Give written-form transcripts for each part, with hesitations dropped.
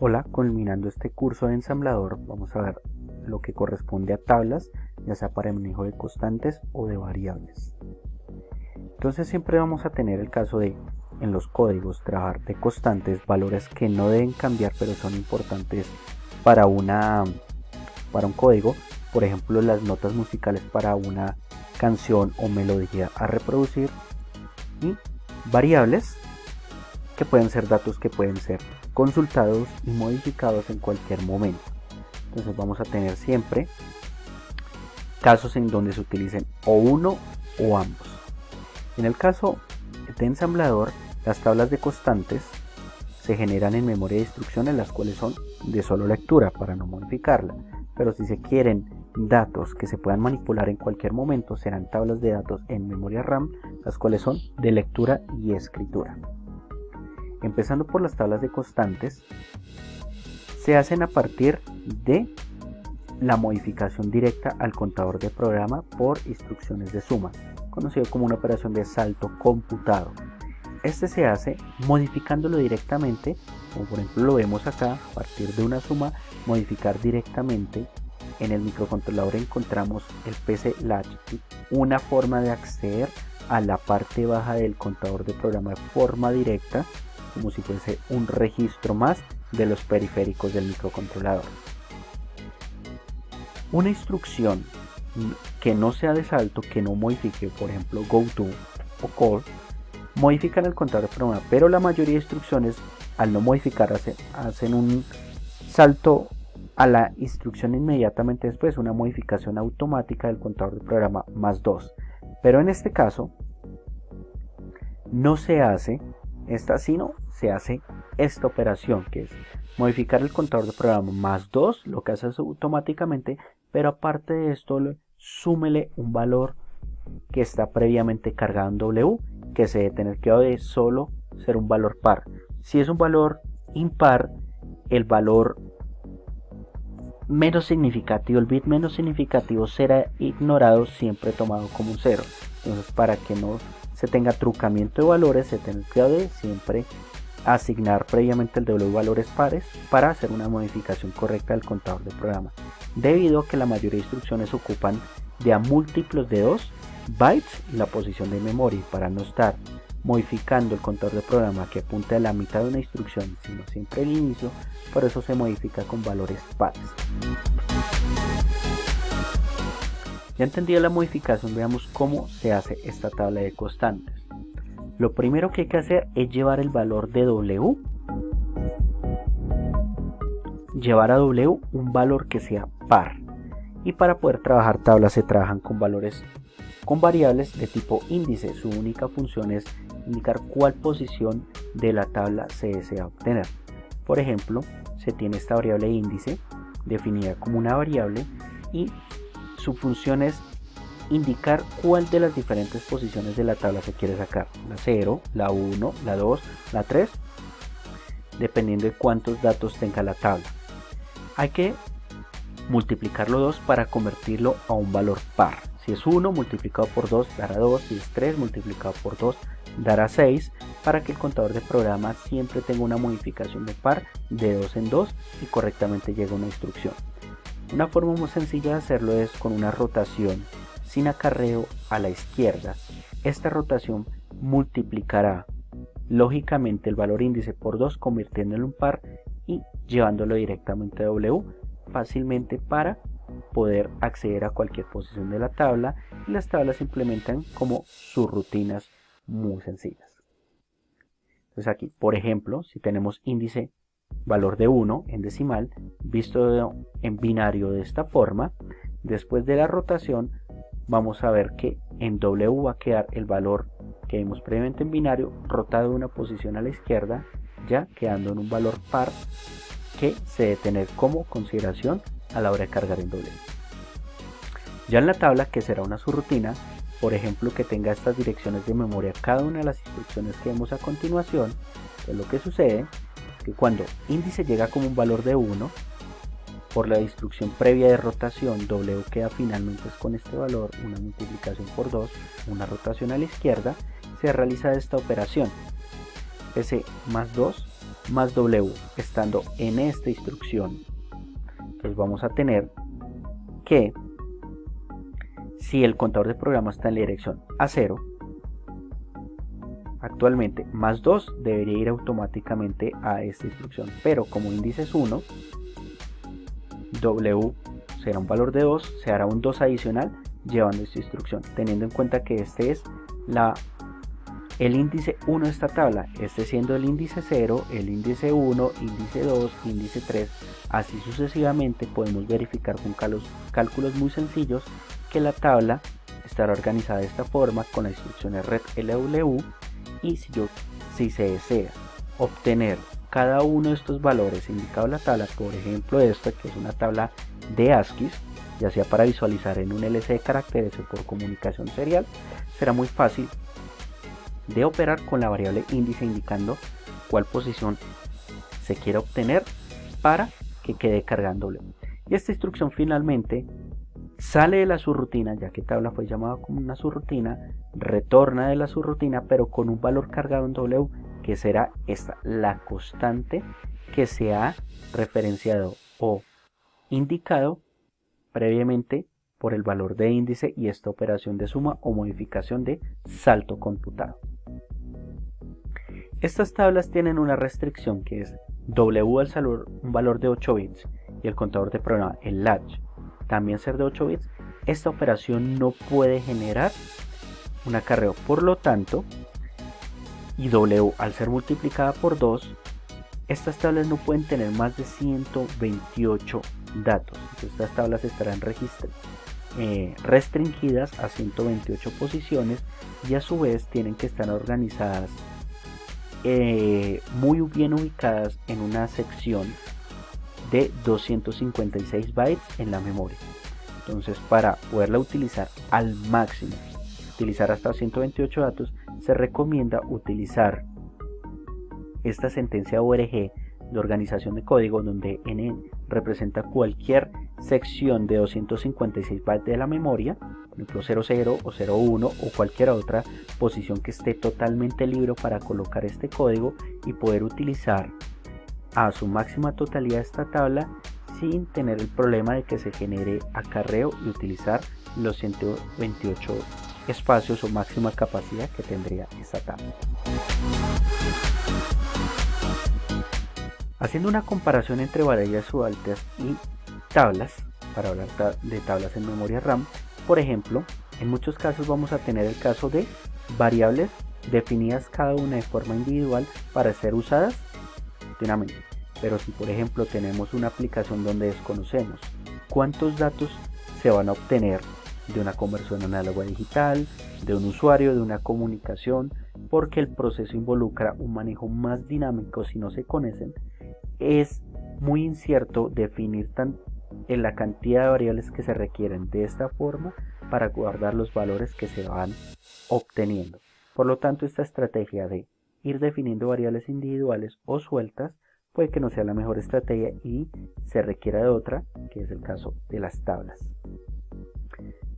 Hola, culminando este curso de ensamblador, vamos a ver lo que corresponde a tablas, ya sea para el manejo de constantes o de variables. Entonces siempre vamos a tener el caso de, en los códigos, trabajar de constantes, valores que no deben cambiar pero son importantes para un código. Por ejemplo, las notas musicales para una canción o melodía a reproducir, y variables que pueden ser datos que pueden ser consultados y modificados en cualquier momento. Entonces vamos a tener siempre casos en donde se utilicen o uno o ambos. En el caso de ensamblador, las tablas de constantes se generan en memoria de instrucciones, las cuales son de solo lectura para no modificarla. Pero si se quieren datos que se puedan manipular en cualquier momento, serán tablas de datos en memoria RAM, las cuales son de lectura y escritura. Empezando por las tablas de constantes, se hacen a partir de la modificación directa al contador de programa por instrucciones de suma, conocido como una operación de salto computado. Este se hace modificándolo directamente, como por ejemplo lo vemos acá, a partir de una suma, modificar directamente. En el microcontrolador encontramos el PC Latch, una forma de acceder a la parte baja del contador de programa de forma directa, como si fuese un registro más de los periféricos del microcontrolador. Una instrucción que no sea de salto, que no modifique, por ejemplo goto o call, modifican el contador de programa, pero la mayoría de instrucciones al no modificar hacen un salto a la instrucción inmediatamente después, una modificación automática del contador de programa más 2. Pero en este caso no se hace esta, sino se hace esta operación, que es modificar el contador de programa más 2, lo que hace es automáticamente, pero aparte de esto súmele un valor que está previamente cargado en W, que se debe tener cuidado de solo ser un valor par. Si es un valor impar, el valor menos significativo, el bit menos significativo, será ignorado, siempre tomado como un 0. Entonces, para que no se tenga trucamiento de valores, se tiene cuidado de siempre asignar previamente el W valores pares para hacer una modificación correcta del contador de programa, debido a que la mayoría de instrucciones ocupan de a múltiplos de 2 bytes la posición de memoria, y para no estar modificando el contador de programa que apunte a la mitad de una instrucción, sino siempre el inicio, por eso se modifica con valores pares. Ya entendida la modificación, veamos cómo se hace esta tabla de constantes. Lo primero que hay que hacer es llevar el valor de W, llevar a W un valor que sea par, y para poder trabajar tablas se trabajan con variables de tipo índice. Su única función es indicar cuál posición de la tabla se desea obtener. Por ejemplo, se tiene esta variable índice definida como una variable y su función es indicar cuál de las diferentes posiciones de la tabla se quiere sacar, la 0, la 1, la 2, la 3, dependiendo de cuántos datos tenga la tabla. Hay que multiplicarlo 2 para convertirlo a un valor par. Si es 1 multiplicado por 2 dará 2, si es 3 multiplicado por 2 dará 6, para que el contador de programa siempre tenga una modificación de par de 2 en 2 y correctamente llegue a una instrucción. Una forma muy sencilla de hacerlo es con una rotación sin acarreo a la izquierda. Esta rotación multiplicará lógicamente el valor índice por 2, convirtiéndolo en par y llevándolo directamente a W fácilmente para poder acceder a cualquier posición de la tabla, y las tablas se implementan como subrutinas muy sencillas. Entonces aquí, por ejemplo, si tenemos índice valor de 1 en decimal, visto en binario de esta forma, después de la rotación vamos a ver que en W va a quedar el valor que vimos previamente en binario, rotado de una posición a la izquierda, ya quedando en un valor par que se debe tener como consideración a la hora de cargar en W. Ya en la tabla, que será una subrutina, por ejemplo que tenga estas direcciones de memoria cada una de las instrucciones que vemos a continuación, pues lo que sucede es que cuando índice llega como un valor de 1, por la instrucción previa de rotación, W queda finalmente con este valor, una multiplicación por 2, una rotación a la izquierda, se realiza esta operación, PC más 2 más W estando en esta instrucción. Entonces vamos a tener que si el contador de programa está en la dirección A0, actualmente más 2 debería ir automáticamente a esta instrucción, pero como índice es 1, W será un valor de 2, se hará un 2 adicional llevando esta instrucción, teniendo en cuenta que este es el índice 1 de esta tabla, este siendo el índice 0, el índice 1, índice 2, índice 3, así sucesivamente. Podemos verificar con cálculos muy sencillos que la tabla estará organizada de esta forma con las instrucciones red LW, y si se desea obtener cada uno de estos valores indicados en la tabla, por ejemplo esta que es una tabla de ASCII, ya sea para visualizar en un LC de caracteres o por comunicación serial, será muy fácil de operar con la variable índice indicando cuál posición se quiere obtener para que quede cargada en W. Y esta instrucción finalmente sale de la subrutina, ya que tabla fue llamada como una subrutina, retorna de la subrutina pero con un valor cargado en W, que será esta, la constante que se ha referenciado o indicado previamente por el valor de índice y esta operación de suma o modificación de salto computado. Estas tablas tienen una restricción que es W al salir un valor de 8 bits y el contador de programa, el latch, también ser de 8 bits. Esta operación no puede generar un acarreo, por lo tanto, y W al ser multiplicada por 2, estas tablas no pueden tener más de 128 datos. Entonces, estas tablas estarán restringidas a 128 posiciones y a su vez tienen que estar organizadas muy bien ubicadas en una sección de 256 bytes en la memoria. Entonces, para poderla utilizar al máximo, utilizar hasta 128 datos, se recomienda utilizar esta sentencia ORG de organización de código, donde N representa cualquier sección de 256 bytes de la memoria, por ejemplo 00 o 01 o cualquier otra posición que esté totalmente libre para colocar este código y poder utilizar a su máxima totalidad esta tabla sin tener el problema de que se genere acarreo y utilizar los 128 espacios o máxima capacidad que tendría esta tabla. Haciendo una comparación entre variables subalternas y tablas, para hablar de tablas en memoria RAM, por ejemplo, en muchos casos vamos a tener el caso de variables definidas cada una de forma individual para ser usadas continuamente. Pero si por ejemplo tenemos una aplicación donde desconocemos cuántos datos se van a obtener de una conversión análoga a digital, de un usuario, de una comunicación, porque el proceso involucra un manejo más dinámico si no se conocen, es muy incierto definir en la cantidad de variables que se requieren de esta forma para guardar los valores que se van obteniendo. Por lo tanto, esta estrategia de ir definiendo variables individuales o sueltas puede que no sea la mejor estrategia y se requiera de otra, que es el caso de las tablas.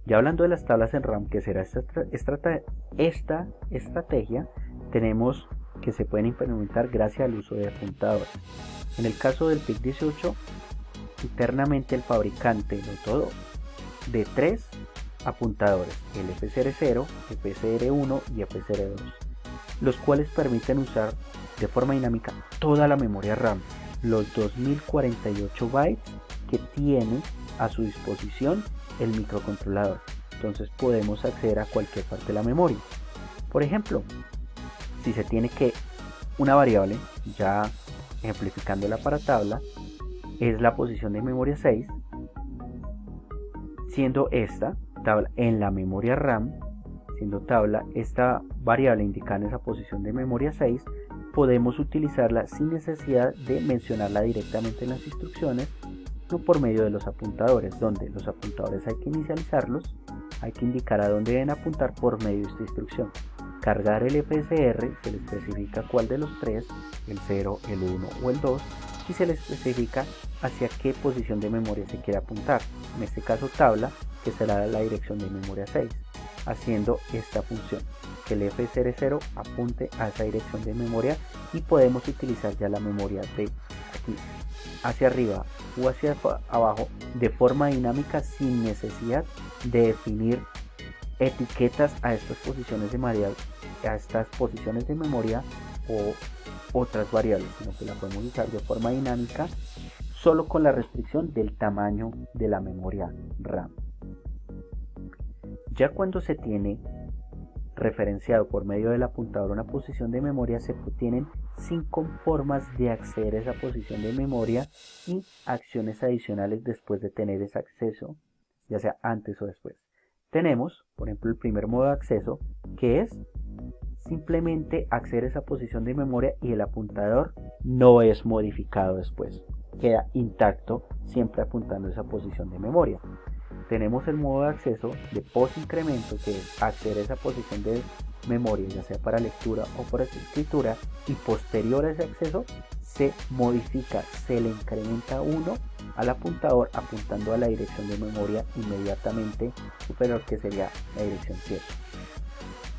Ya hablando de las tablas en RAM, que será esta estrategia, tenemos que se pueden implementar gracias al uso de apuntadores. En el caso del PIC18, internamente el fabricante dotó de 3 apuntadores, el FCR0, FCR1 y FCR2, los cuales permiten usar de forma dinámica toda la memoria RAM, los 2048 bytes que tiene a su disposición el microcontrolador. Entonces podemos acceder a cualquier parte de la memoria. Por ejemplo, si se tiene que una variable, ya ejemplificándola para tabla, es la posición de memoria 6, siendo esta tabla en la memoria RAM, siendo tabla esta variable indicando esa posición de memoria 6, podemos utilizarla sin necesidad de mencionarla directamente en las instrucciones, no por medio de los apuntadores, donde los apuntadores hay que inicializarlos, hay que indicar a dónde deben apuntar por medio de esta instrucción. Cargar el FCR, se le especifica cuál de los tres, el 0, el 1 o el 2, y se le especifica hacia qué posición de memoria se quiere apuntar, en este caso tabla, que será la dirección de memoria 6, haciendo esta función. que el F00 apunte a esa dirección de memoria y podemos utilizar ya la memoria de aquí hacia arriba o hacia abajo de forma dinámica sin necesidad de definir etiquetas a estas posiciones de memoria o otras variables, sino que la podemos usar de forma dinámica solo con la restricción del tamaño de la memoria RAM. Ya cuando se tiene referenciado por medio del apuntador una posición de memoria, se tienen 5 formas de acceder a esa posición de memoria y acciones adicionales después de tener ese acceso, ya sea antes o después. Tenemos, por ejemplo, el primer modo de acceso, que es simplemente acceder a esa posición de memoria y el apuntador no es modificado después. Queda intacto, siempre apuntando a esa posición de memoria. Tenemos el modo de acceso de post-incremento, que es acceder a esa posición de memoria, ya sea para lectura o para escritura, y posterior a ese acceso se modifica, se le incrementa 1 al apuntador apuntando a la dirección de memoria inmediatamente superior, que sería la dirección 7.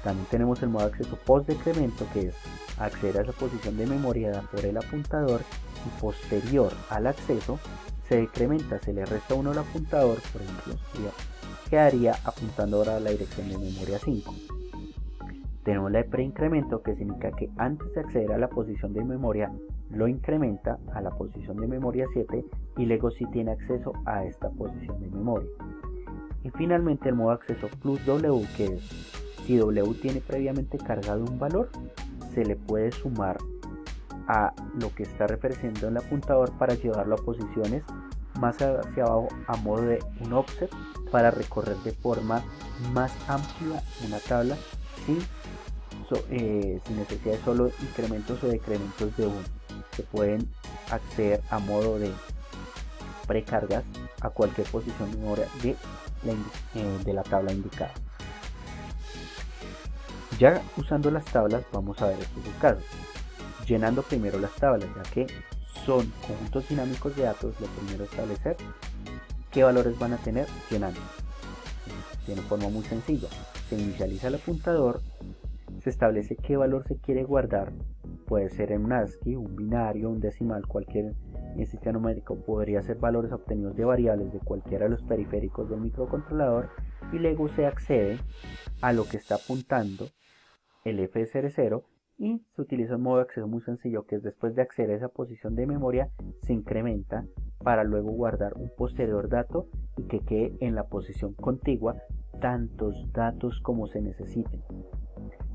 También tenemos el modo de acceso post-decremento, que es acceder a esa posición de memoria dada por el apuntador y posterior al acceso se decrementa, se le resta 1 al apuntador, por ejemplo, quedaría apuntando ahora a la dirección de memoria 5. Tenemos la de preincremento, que significa que antes de acceder a la posición de memoria lo incrementa a la posición de memoria 7 y luego sí tiene acceso a esta posición de memoria. Y finalmente el modo acceso plus W, que es si W tiene previamente cargado un valor, se le puede sumar a lo que está referenciando el apuntador para llevarlo a posiciones más hacia abajo a modo de un offset para recorrer de forma más amplia una tabla sin necesidad de solo incrementos o decrementos de 1. Se pueden acceder a modo de precargas a cualquier posición de memoria de la tabla indicada. Ya usando las tablas vamos a ver estos dos casos. Llenando primero las tablas, ya que son conjuntos dinámicos de datos, lo primero es establecer qué valores van a tener llenando. De forma muy sencilla, se inicializa el apuntador, se establece qué valor se quiere guardar, puede ser en un ASCII, un binario, un decimal, cualquier sistema numérico, podría ser valores obtenidos de variables de cualquiera de los periféricos del microcontrolador, y luego se accede a lo que está apuntando el F00 y se utiliza un modo de acceso muy sencillo, que es después de acceder a esa posición de memoria se incrementa para luego guardar un posterior dato y que quede en la posición contigua tantos datos como se necesiten.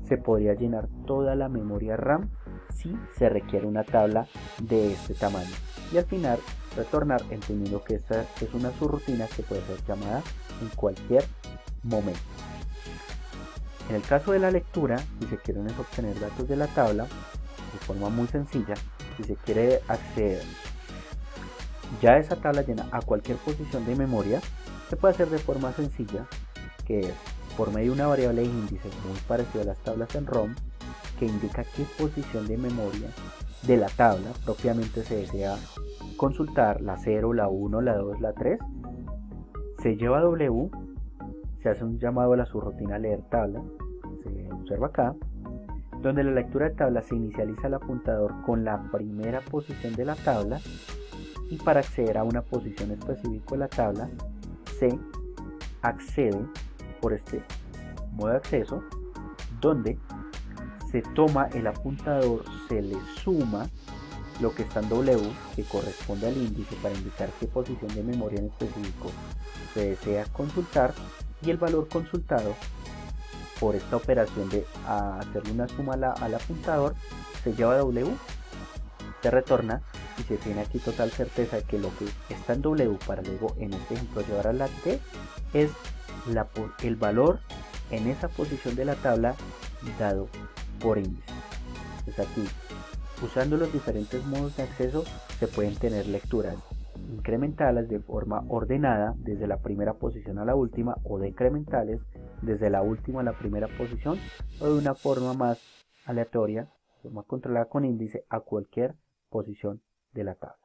Se podría llenar toda la memoria RAM si se requiere una tabla de este tamaño y al final retornar, entendiendo que esta es una subrutina que puede ser llamada en cualquier momento. En el caso de la lectura, si se quieren obtener datos de la tabla de forma muy sencilla, si se quiere acceder ya a esa tabla llena a cualquier posición de memoria, se puede hacer de forma sencilla, que es por medio de una variable de índice muy parecida a las tablas en ROM, que indica qué posición de memoria de la tabla propiamente se desea consultar, la 0, la 1, la 2, la 3, se lleva a W, se hace un llamado a la subrutina leer tabla, se observa acá, donde la lectura de tabla se inicializa el apuntador con la primera posición de la tabla, y para acceder a una posición específica de la tabla se accede por este modo de acceso, donde se toma el apuntador, se le suma lo que está en W, que corresponde al índice para indicar qué posición de memoria en específico se desea consultar, y el valor consultado por esta operación de hacerle una suma al apuntador se lleva a W, se retorna y se tiene aquí total certeza de que lo que está en W para luego en este ejemplo llevar a la T es el valor en esa posición de la tabla dado por índice. Entonces aquí, usando los diferentes modos de acceso, se pueden tener lecturas incrementales de forma ordenada desde la primera posición a la última, o decrementales desde la última a la primera posición, o de una forma más aleatoria, forma controlada con índice, a cualquier posición de la tabla.